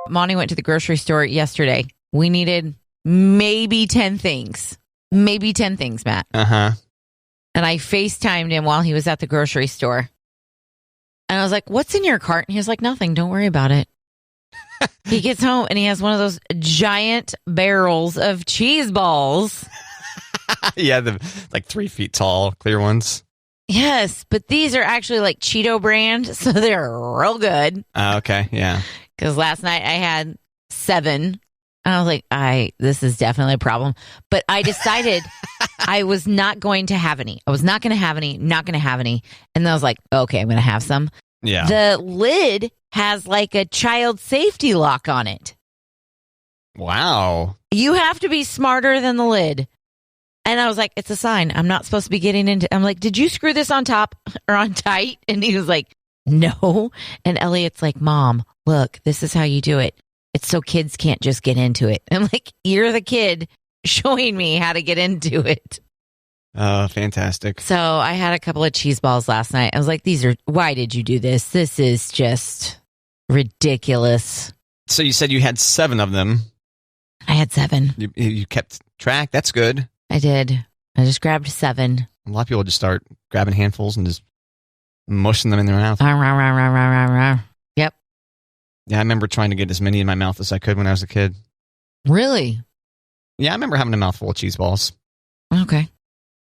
Monty went to the grocery store yesterday. We needed maybe 10 things. Maybe 10 things, Matt. Uh-huh. And I FaceTimed him while he was at the grocery store. And I was like, what's in your cart? And he was like, nothing. Don't worry about it. He gets home and he has one of those giant barrels of cheese balls. Yeah, the like 3 feet tall, clear ones. Yes, but these are actually like Cheeto brand, so they're real good. Okay, yeah. Because last night I had 7. And I was like, this is definitely a problem. But I decided I was not going to have any. I was not going to have any, not going to have any. And then I was like, okay, I'm going to have some. Yeah. The lid has like a child safety lock on it. Wow. You have to be smarter than the lid. And I was like, it's a sign. I'm not supposed to be getting into. I'm like, did you screw this on top or on tight? And he was like, no. And Elliot's like, Mom, look, this is how you do it. It's so kids can't just get into it. I'm like, you're the kid showing me how to get into it. Oh, fantastic. So I had a couple of cheese balls last night. I was like, why did you do this? This is just ridiculous. So you said you had 7 of them. I had 7. You kept track. That's good. I did. I just grabbed 7. A lot of people just start grabbing handfuls and just mushing them in their mouth. Yep. Yeah, I remember trying to get as many in my mouth as I could when I was a kid. Really? Yeah, I remember having a mouthful of cheese balls. Okay.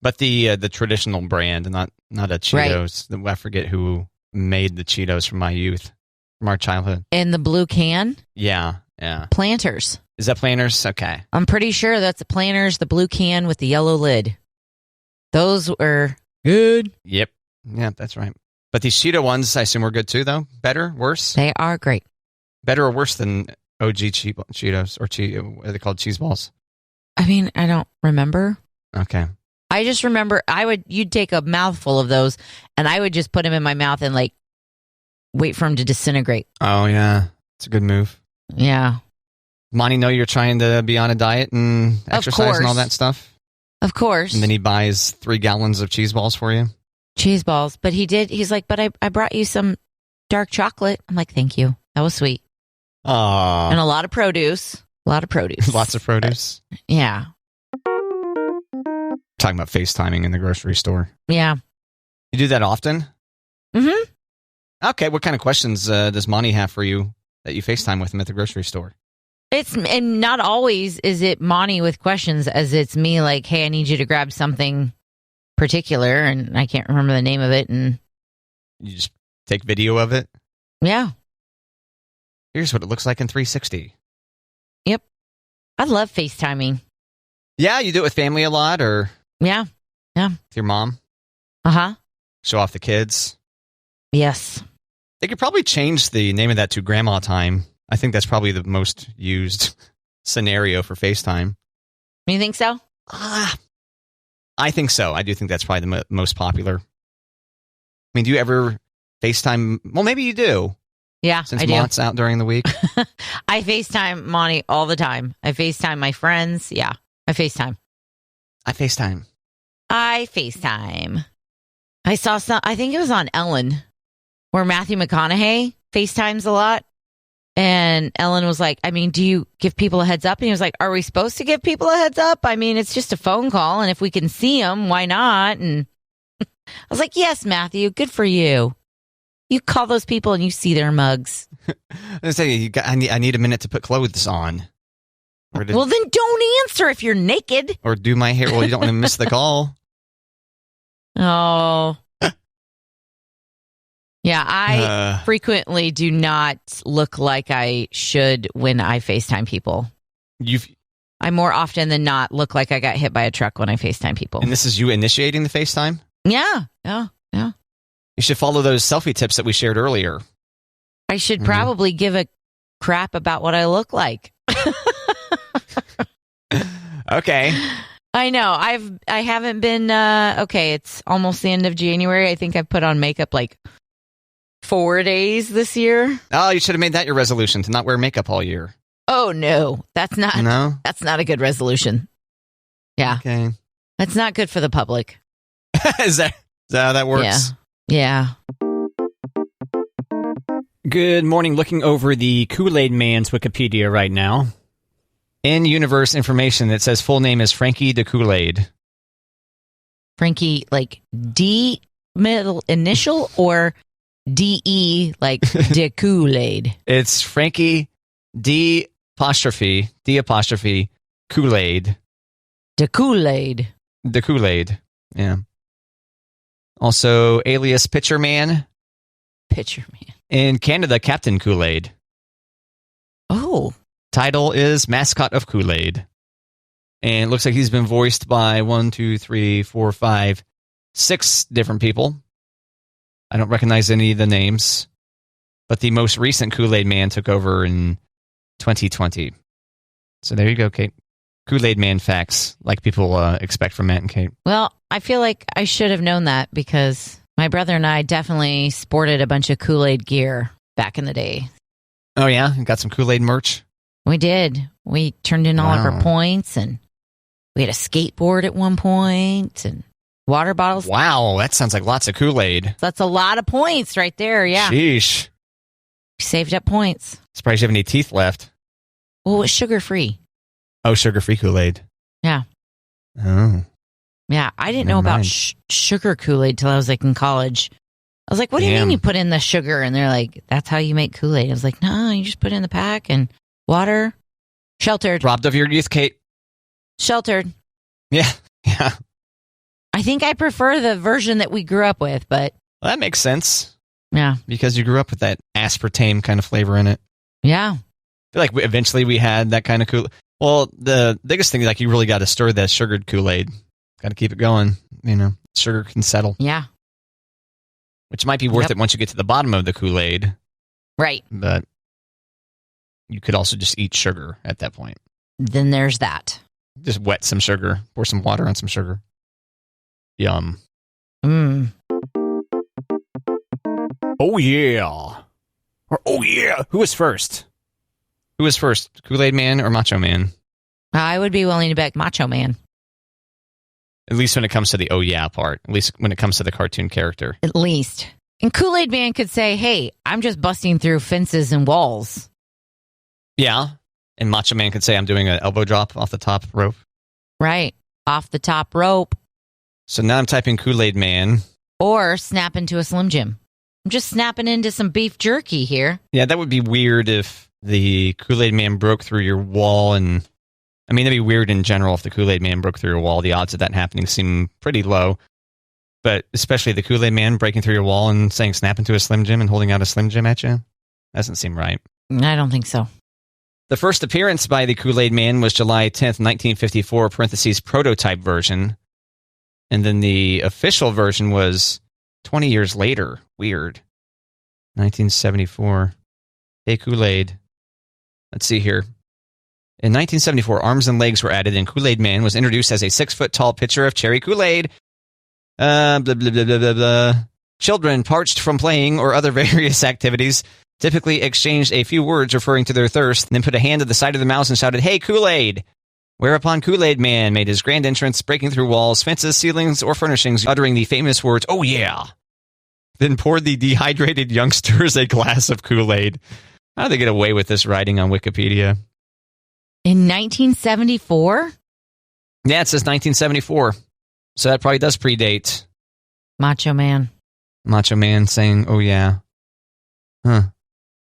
But the traditional brand, not a Cheetos. Right. I forget who made the Cheetos from my youth, from our childhood. In the blue can? Yeah. Planters. Is that Planters? Okay. I'm pretty sure that's the Planters, the blue can with the yellow lid. Those were good. Yep. Yeah, that's right. But these Cheeto ones, I assume, were good too, though? Better? Worse? They are great. Better or worse than OG Cheetos? Or what are they called? Cheese balls? I mean, I don't remember. Okay. I just remember you'd take a mouthful of those and I would just put them in my mouth and like wait for them to disintegrate. Oh, yeah. It's a good move. Yeah. Monty know you're trying to be on a diet and exercise and all that stuff? Of course. And then he buys 3 gallons of cheese balls for you? Cheese balls. But he's like, but I brought you some dark chocolate. I'm like, thank you. That was sweet. Aww. And a lot of produce. Lots of produce? Yeah. Talking about FaceTiming in the grocery store. Yeah. You do that often? Mm-hmm. Okay. What kind of questions does Monty have for you that you FaceTime with him at the grocery store? And not always is it Monty with questions, as it's me like, hey, I need you to grab something particular, and I can't remember the name of it. And you just take video of it? Yeah. Here's what it looks like in 360. Yep. I love FaceTiming. Yeah, you do it with family a lot, or? Yeah. With your mom? Uh-huh. Show off the kids? Yes. They could probably change the name of that to Grandma Time. I think that's probably the most used scenario for FaceTime. You think so? I think so. I do think that's probably the most popular. I mean, do you ever FaceTime? Well, maybe you do. Yeah, Since I do. Mont's out during the week. I FaceTime Monty all the time. I FaceTime my friends. Yeah, I FaceTime. I FaceTime. I saw I think it was on Ellen, where Matthew McConaughey FaceTimes a lot. And Ellen was like, I mean, do you give people a heads up? And he was like, are we supposed to give people a heads up? I mean, it's just a phone call. And if we can see them, why not? And I was like, yes, Matthew, good for you. You call those people and you see their mugs. I say, I need a minute to put clothes on. Well, then don't answer if you're naked. Or do my hair. Well, you don't want to miss the call. Oh. Yeah, I frequently do not look like I should when I FaceTime people. I more often than not look like I got hit by a truck when I FaceTime people. And this is you initiating the FaceTime? Yeah. You should follow those selfie tips that we shared earlier. I should probably give a crap about what I look like. Okay. I know. I haven't been okay, it's almost the end of January. I think I've put on makeup like 4 days this year. Oh, you should have made that your resolution to not wear makeup all year. Oh no. That's not a good resolution. Yeah. Okay. That's not good for the public. Is that how that works? Yeah. Good morning. Looking over the Kool-Aid Man's Wikipedia right now. In-universe information that says full name is Frankie de Kool-Aid. Frankie, like D middle initial or DE, like de Kool-Aid? It's Frankie D apostrophe Kool-Aid. De Kool-Aid. De Kool-Aid. Yeah. Also, alias Pitcher Man. Pitcher Man. In Canada, Captain Kool-Aid. Oh. Title is Mascot of Kool-Aid. And it looks like he's been voiced by 6 different people. I don't recognize any of the names. But the most recent Kool-Aid Man took over in 2020. So there you go, Kate. Kool-Aid Man facts, like people expect from Matt and Kate. Well, I feel like I should have known that because my brother and I definitely sported a bunch of Kool-Aid gear back in the day. Oh, yeah? You got some Kool-Aid merch? We did. We turned in all of our points, and we had a skateboard at one point, and water bottles. Wow, that sounds like lots of Kool-Aid. That's a lot of points right there, yeah. Sheesh. We saved up points. Surprised you have any teeth left. Well, it was sugar-free. Oh, sugar-free Kool-Aid. Yeah. Oh. Yeah, I didn't know about sugar Kool-Aid till I was like in college. I was like, what do you mean you put in the sugar? And they're like, that's how you make Kool-Aid. I was like, no, you just put it in the pack and water. Sheltered. Robbed of your youth, Kate. Sheltered. Yeah. Yeah. I think I prefer the version that we grew up with, but... Well, that makes sense. Yeah. Because you grew up with that aspartame kind of flavor in it. Yeah. I feel like eventually we had that kind of Kool-Aid. Well, the biggest thing is like you really got to stir that sugared Kool-Aid. Got to keep it going. You know, sugar can settle. Yeah. Which might be worth it once you get to the bottom of the Kool-Aid. Right. But you could also just eat sugar at that point. Then there's that. Just wet some sugar. Pour some water on some sugar. Yum. Mm. Oh, yeah. Or, oh, yeah. Who was first? Who was first? Kool-Aid Man or Macho Man? I would be willing to bet Macho Man. At least when it comes to the oh yeah part. At least when it comes to the cartoon character. At least. And Kool-Aid Man could say, hey, I'm just busting through fences and walls. Yeah. And Macho Man could say, I'm doing an elbow drop off the top rope. Right. Off the top rope. So now I'm typing Kool-Aid Man. Or snap into a Slim Jim. I'm just snapping into some beef jerky here. Yeah, that would be weird if the Kool-Aid Man broke through your wall. And I mean, that'd be weird in general if the Kool-Aid Man broke through your wall. The odds of that happening seem pretty low. But especially the Kool-Aid Man breaking through your wall and saying snap into a Slim Jim and holding out a Slim Jim at you. Doesn't seem right. I don't think so. The first appearance by the Kool-Aid Man was July 10th, 1954, parentheses, prototype version. And then the official version was 20 years later. Weird. 1974. Hey, Kool-Aid. Let's see here. In 1974, arms and legs were added, and Kool-Aid Man was introduced as a 6-foot-tall pitcher of cherry Kool-Aid. Blah, blah, blah, blah, blah, blah. Children, parched from playing or other various activities, typically exchanged a few words referring to their thirst, then put a hand to the side of the mouth and shouted, "Hey, Kool-Aid!" Whereupon Kool-Aid Man made his grand entrance, breaking through walls, fences, ceilings, or furnishings, uttering the famous words, "Oh yeah!" Then poured the dehydrated youngsters a glass of Kool-Aid. How do they get away with this writing on Wikipedia? In 1974? Yeah, it says 1974. So that probably does predate Macho Man. Macho Man saying, "Oh yeah." Huh.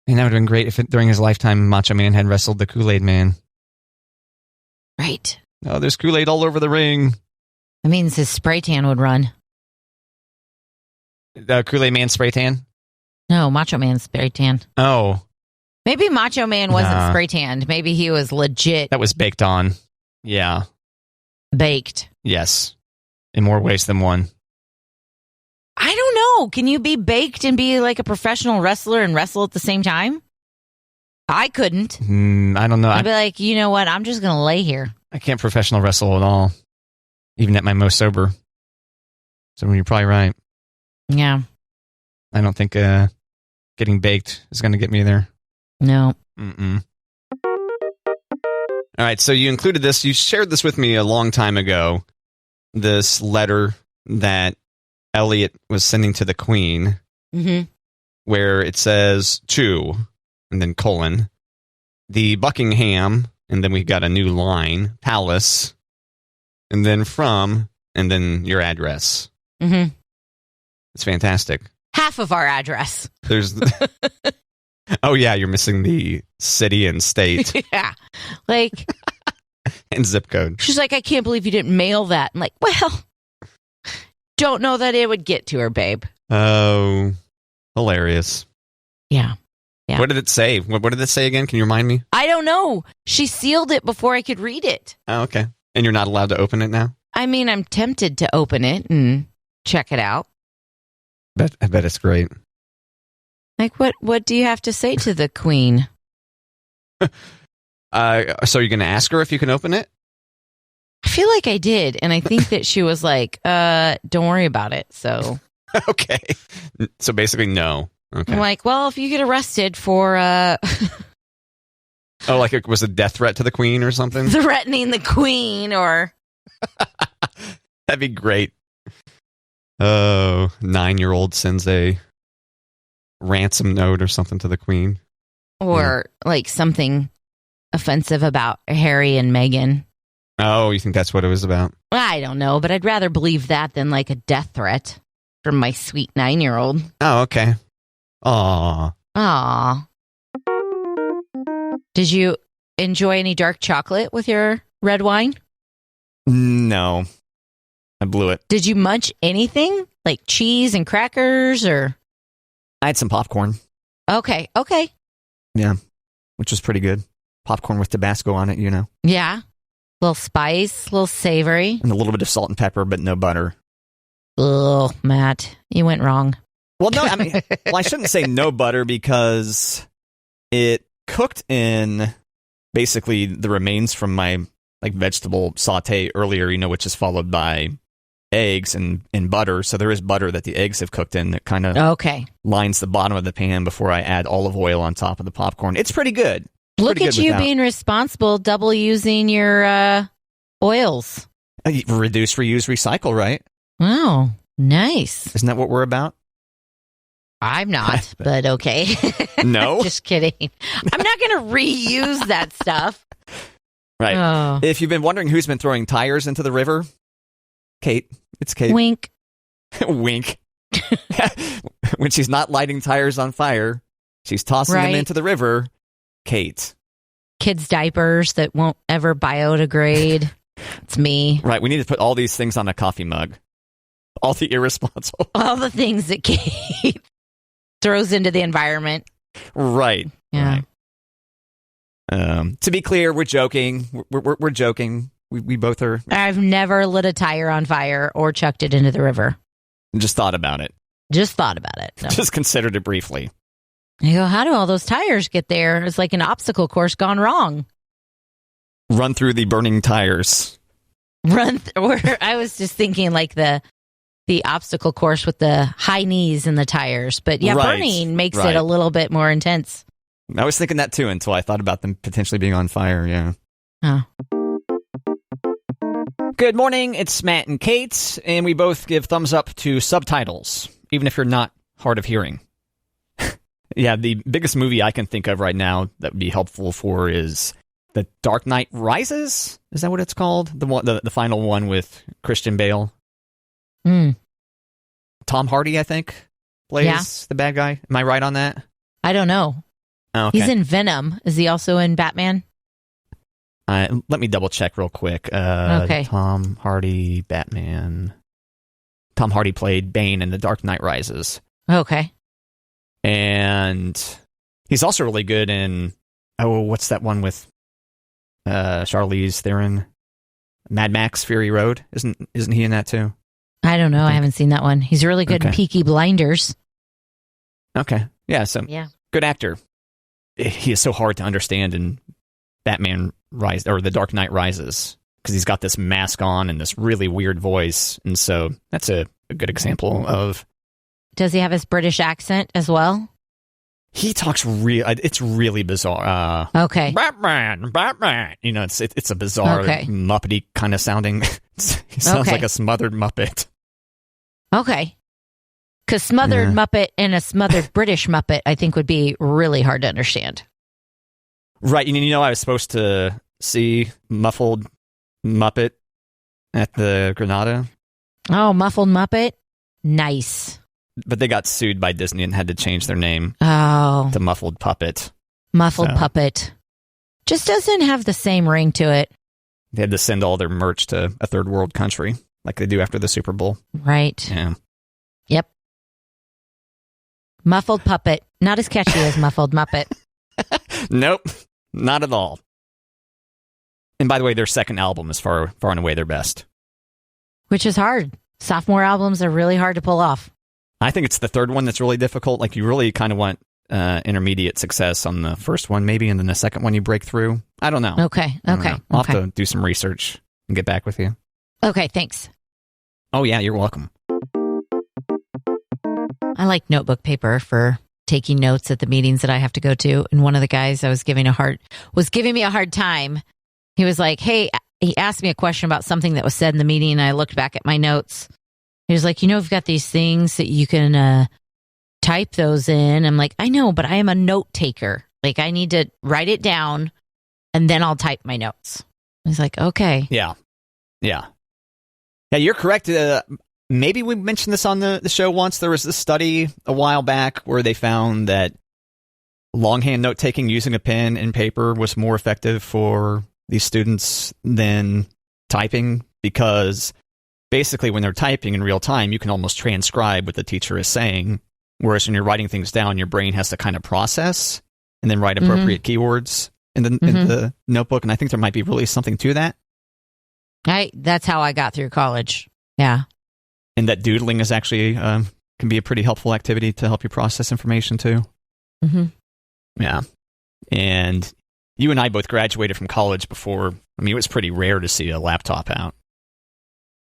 And that would have been great if during his lifetime Macho Man had wrestled the Kool-Aid Man. Right. Oh, there's Kool-Aid all over the ring. That means his spray tan would run. Kool-Aid Man spray tan? No, Macho Man's spray tan. Oh. Maybe Macho Man wasn't spray tanned. Maybe he was legit. That was baked on. Yeah. Baked. Yes. In more ways than one. I don't know. Can you be baked and be like a professional wrestler and wrestle at the same time? I couldn't. I don't know. I'd be like, you know what? I'm just going to lay here. I can't professional wrestle at all. Even at my most sober. So you're probably right. Yeah. I don't think getting baked is going to get me there. No. Mm-mm. All right, so you included this. You shared this with me a long time ago. This letter that Elliot was sending to the Queen. Mm-hmm. where it says to, and then colon, the Buckingham, and then we've got a new line, palace, and then from, and then your address. Mm-hmm. It's fantastic. Half of our address. There's, oh yeah, you're missing the city and state Yeah. Like, and zip code. she's like, I can't believe you didn't mail that. I'm like, well, don't know that it would get to her, babe. Oh, hilarious. Yeah. Yeah. What did it say? What did it say again? Can you remind me? I don't know. She sealed it before I could read it. Oh, okay. And you're not allowed to open it now? I mean, I'm tempted to open it and check it out. I bet it's great. Like, what do you have to say to the queen? So you're going to ask her if you can open it? I feel like I did, and I think that she was like, don't worry about it. So Okay. So basically, no. Okay. I'm like, well, if you get arrested for Oh, like it was a death threat to the queen or something? threatening the queen or... That'd be great. Oh, 9-year-old sends a ransom note or something to the queen. Or like something offensive about Harry and Meghan. Oh, you think that's what it was about? I don't know, but I'd rather believe that than like a death threat from my sweet 9-year-old. Oh, okay. Aw. Aw. Did you enjoy any dark chocolate with your red wine? No. I blew it. Did you munch anything? Like cheese and crackers or? I had some popcorn. Okay. Yeah. Which was pretty good. Popcorn with Tabasco on it, you know. Yeah. Little spice, little savory. And a little bit of salt and pepper, but no butter. Ugh, Matt, you went wrong. Well, no, I mean, I shouldn't say no butter because it cooked in basically the remains from my like vegetable saute earlier, you know, which is followed by eggs and butter. So there is butter that the eggs have cooked in that kind of Okay. lines the bottom of the pan before I add olive oil on top of the popcorn. It's pretty good. Look Pretty at good you without. being responsible, double using your oils. Reduce, reuse, recycle, right? Wow, nice. Isn't that what we're about? I'm not, but okay. No? Just kidding. I'm not going to reuse that stuff. Right. Oh, If you've been wondering who's been throwing tires into the river, Kate. It's Kate. wink. Wink. When she's not lighting tires on fire, she's tossing them Right. into the river. Kate. Kids' diapers that won't ever biodegrade. It's me. Right. We need to put all these things on a coffee mug. All the irresponsible. All the things that Kate throws into the environment. Right. Yeah. Right. To be clear, we're joking. We're joking. We both are. I've never lit a tire on fire or chucked it into the river. Just thought about it. Just thought about it. No. Just considered it briefly. I go, how do all those tires get there? It's like an obstacle course gone wrong. Run through the burning tires. Or I was just thinking like the obstacle course with the high knees and the tires. But yeah, Right, burning makes right. it a little bit more intense. I was thinking that too until I thought about them potentially being on fire. Yeah. Oh. Good morning. It's Matt and Kate, and we both give thumbs up to subtitles, even if you're not hard of hearing. Yeah, the biggest movie I can think of right now that would be helpful for is The Dark Knight Rises. Is that what it's called? The final one with Christian Bale. Mm. Tom Hardy, I think, plays the bad guy. Am I right on that? I don't know. Oh, okay. He's in Venom. Is he also in Batman? Let me double check real quick. Okay. Tom Hardy, Batman. Tom Hardy played Bane in The Dark Knight Rises. Okay. And he's also really good in, what's that one with Charlize Theron? Mad Max Fury Road. Isn't he in that too? I don't know. I haven't seen that one. He's really good in Okay. Peaky Blinders. Okay. Yeah, so Yeah. good actor. He is so hard to understand in Batman Rise or The Dark Knight Rises because he's got this mask on and this really weird voice. And so that's a good example of. Does he have his British accent as well? He talks it's really bizarre. Okay. Batman. You know, it's a bizarre, Okay. Muppety kind of sounding. He sounds Okay. like a smothered Muppet. Okay. Because smothered Muppet and a smothered British Muppet, I think, would be really hard to understand. Right. You know, I was supposed to see Muffled Muppet at the Granada. Oh, Muffled Muppet? Nice. But they got sued by Disney and had to change their name to Muffled Puppet. Muffled Puppet. Just doesn't have the same ring to it. They had to send all their merch to a third world country like they do after the Super Bowl. Right. Yeah. Yep. Muffled Puppet. Not as catchy as Muffled Muppet. Nope. Not at all. And by the way, their second album is far and away their best. Which is hard. Sophomore albums are really hard to pull off. I think it's the third one that's really difficult. Like, you really kind of want intermediate success on the first one, maybe, and then the second one you break through. I don't know. Okay. I'll have to do some research and get back with you. Okay, thanks. Oh, yeah, you're welcome. I like notebook paper for taking notes at the meetings that I have to go to. And one of the guys was giving me a hard time. He was like, hey, he asked me a question about something that was said in the meeting, and I looked back at my notes. He was like, we've got these things that you can type those in. I'm like, I know, but I am a note taker. Like, I need to write it down, and then I'll type my notes. He's like, okay. Yeah, you're correct. Maybe we mentioned this on the show once. There was this study a while back where they found that longhand note-taking using a pen and paper was more effective for these students than typing, because basically when they're typing in real time, you can almost transcribe what the teacher is saying, whereas when you're writing things down, your brain has to kind of process and then write appropriate keywords in the notebook, and I think there might be really something to that. That's how I got through college. Yeah. And that doodling is actually can be a pretty helpful activity to help you process information too. Mm-hmm. Yeah. And you and I both graduated from college before. I mean, it was pretty rare to see a laptop out.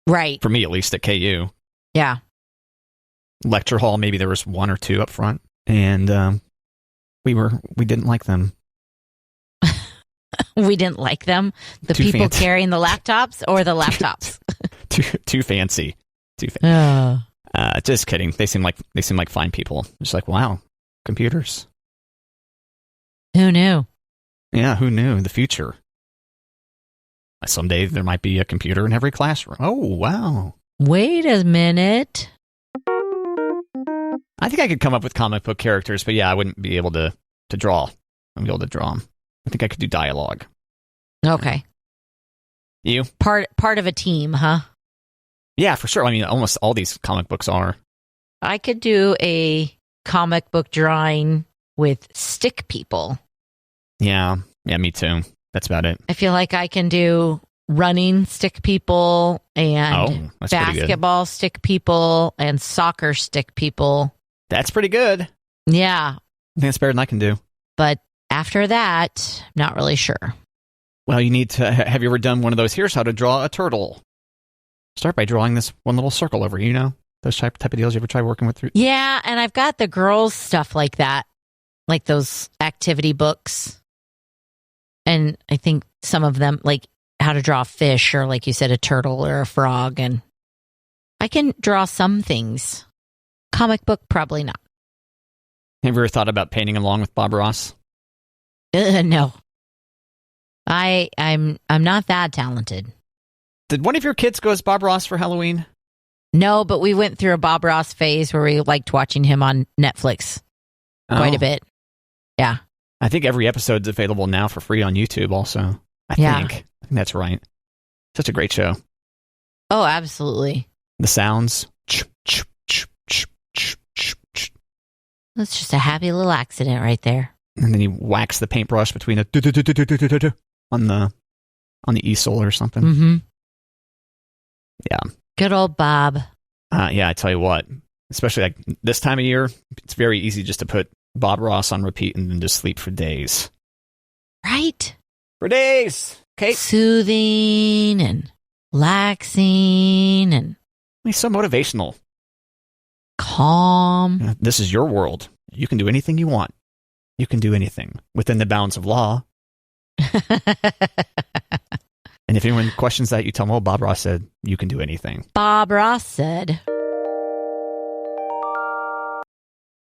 Right. For me, at least at KU. Yeah. Lecture hall, maybe there was one or two up front, and we didn't like them. We didn't like them. The Too people fancy. carrying the laptops or the laptops. Too fancy. Oh. Just kidding. They seem like fine people. It's like, wow, computers. Who knew? Yeah, who knew? The future. Someday there might be a computer in every classroom. Oh, wow. Wait a minute. I think I could come up with comic book characters, but yeah, I wouldn't be able to draw. I wouldn't be able to draw them. I think I could do dialogue. Okay. You? Part of a team, huh? Yeah, for sure. I mean, almost all these comic books are. I could do a comic book drawing with stick people. Yeah, me too. That's about it. I feel like I can do running stick people and that's pretty good. basketball stick people and soccer stick people. That's pretty good. I Yeah. think that's better than I can do. But after that, not really sure. Well, you need to. Have you ever done one of those? Here's how to draw a turtle. Start by drawing this one little circle over. Those type of deals. You ever try working with? Yeah, and I've got the girls' stuff like that, like those activity books. And I think some of them, like how to draw a fish or, like you said, a turtle or a frog. And I can draw some things. Comic book, probably not. Have you ever thought about painting along with Bob Ross? No. I'm not that talented. Did one of your kids go as Bob Ross for Halloween? No, but we went through a Bob Ross phase where we liked watching him on Netflix quite a bit. Yeah. I think every episode's available now for free on YouTube also. I think that's right. Such a great show. Oh, absolutely. The sounds. That's just a happy little accident right there. And then you wax the paintbrush between on the easel or something. Mm-hmm. Yeah. Good old Bob. Yeah, I tell you what, especially like this time of year, it's very easy just to put Bob Ross on repeat and then just sleep for days. Right? For days. Okay. Soothing and relaxing and He's so motivational. Calm. This is your world. You can do anything you want. You can do anything within the bounds of law. And if anyone questions that, you tell them, oh, Bob Ross said you can do anything. Bob Ross said.